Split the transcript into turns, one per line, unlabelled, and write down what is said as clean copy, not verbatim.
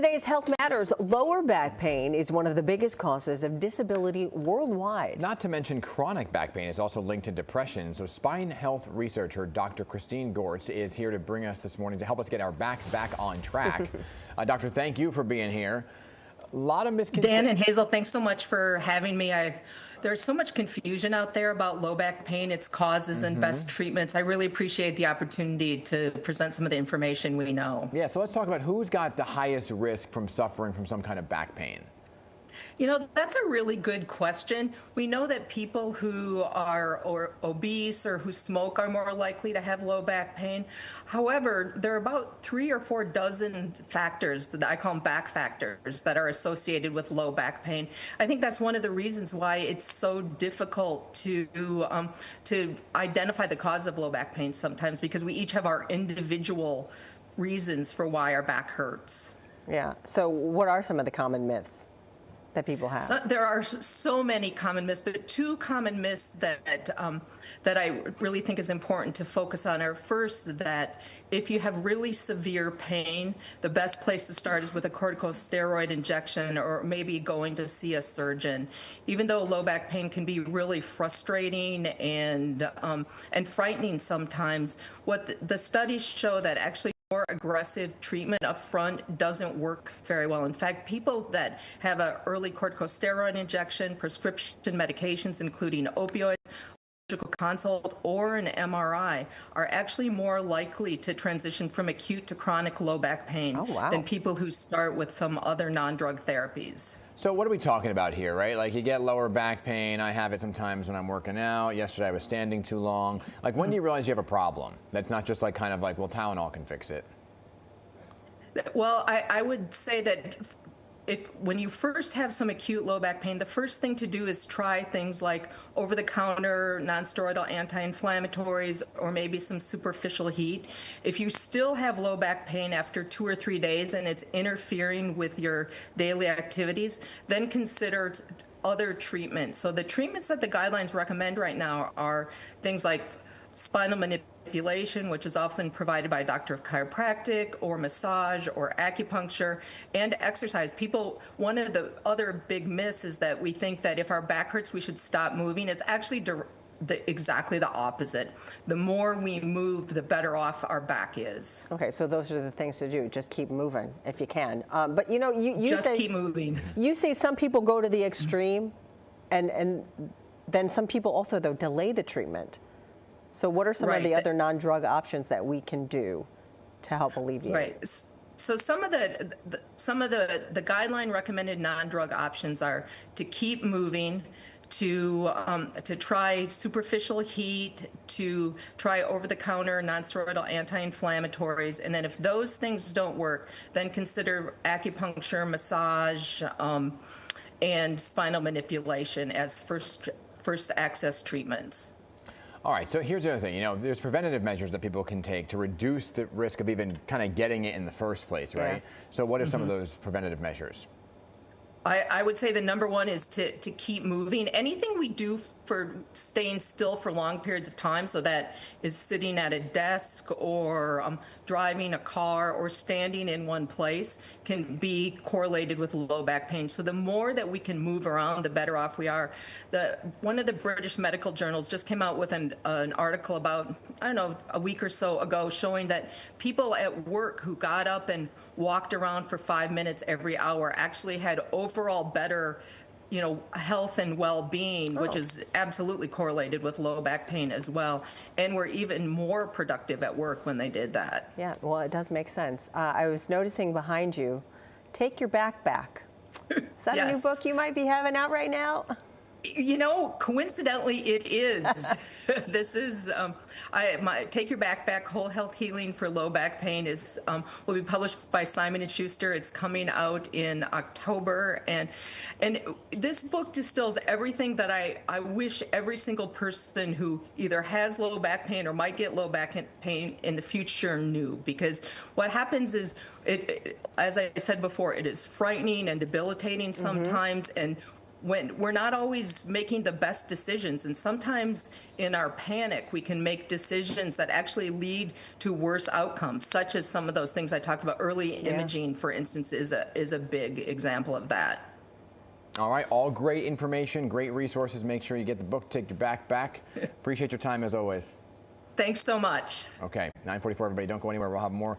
today's Health Matters, lower back pain is one of the biggest causes of disability worldwide.
Not to mention chronic back pain is also linked to depression. So spine health researcher Dr. Christine Goertz is here to bring us this morning to help us get our backs back on track. Doctor, thank you for being here. A lot of misconceptions.
Dan and Hazel, thanks so much for having me. There's so much confusion out there about low back pain, its causes and best treatments. I really appreciate the opportunity to present some of the information we know.
Yeah, so let's talk about who's got the highest risk from suffering from some kind of back pain.
You know, that's a really good question. We know that people who are obese or who smoke are more likely to have low back pain. However, there are about 3 or 4 dozen factors that I call them back factors that are associated with low back pain. I think that's one of the reasons why it's so difficult to identify the cause of low back pain sometimes, because we each have our individual reasons for why our back hurts.
Yeah. So what are some of the common myths that people have?
So, there are so many common myths, but 2 common myths that I really think is important to focus on are, first, that if you have really severe pain, the best place to start is with a corticosteroid injection or maybe going to see a surgeon. Even though low back pain can be really frustrating and frightening sometimes, what the studies show that actually more aggressive treatment up front doesn't work very well. In fact, people that have an early corticosteroid injection, prescription medications, including opioids, surgical consult, or an MRI, are actually more likely to transition from acute to chronic low back pain than people who start with some other non-drug therapies.
So what are we talking about here, right? Like, you get lower back pain. I have it sometimes when I'm working out. Yesterday I was standing too long. Like, when do you realize you have a problem? That's not just like kind of like, well, Tylenol can fix it.
Well, I would say that when you first have some acute low back pain, the first thing to do is try things like over-the-counter non-steroidal anti-inflammatories or maybe some superficial heat. If you still have low back pain after 2 or 3 days and it's interfering with your daily activities, then consider other treatments. So the treatments that the guidelines recommend right now are things like spinal manipulation, which is often provided by a doctor of chiropractic, or massage or acupuncture, and exercise. One of the other big myths is that we think that if our back hurts, we should stop moving. It's actually exactly the opposite. The more we move, the better off our back is.
Okay, so those are the things to do. Just keep moving if you can. But you know, you
just
say,
keep moving.
You say some people go to the extreme, and then some people also, though, delay the treatment. So what are some of the other non-drug options that we can do to help alleviate?
Right. So some of the guideline recommended non-drug options are to keep moving, to try superficial heat, to try over-the-counter non-steroidal anti-inflammatories, and then if those things don't work, then consider acupuncture, massage, and spinal manipulation as first access treatments.
All right, so here's the other thing. You know, there's preventative measures that people can take to reduce the risk of even kind of getting it in the first place, right? Yeah. So what are some of those preventative measures?
I would say the number one is to keep moving. Anything we do for staying still for long periods of time, so that is sitting at a desk or driving a car or standing in one place, can be correlated with low back pain. So the more that we can move around, the better off we are. One of the British medical journals just came out with an article about, I don't know, a week or so ago, showing that people at work who got up and walked around for 5 minutes every hour actually had overall better, health and well-being, which is absolutely correlated with low back pain as well, and were even more productive at work when they did that.
Yeah, well, it does make sense. I was noticing behind you, Take Your Back Back. Is that a new book you might be having out right now?
You know, coincidentally, it is. This is my Take Your Back Back: Whole Health Healing for Low Back Pain will be published by Simon & Schuster. It's coming out in October, and this book distills everything that I wish every single person who either has low back pain or might get low back pain in the future knew. Because what happens is, as I said before, it is frightening and debilitating sometimes, and when we're not always making the best decisions, and sometimes in our panic we can make decisions that actually lead to worse outcomes, such as some of those things I talked about. Early imaging, for instance, is a big example of that.
All right, all great information, great resources. Make sure you get the book, Take Your Back. Appreciate your time as always.
Thanks so much.
Okay, 9:44, everybody. Don't go anywhere. We'll have more.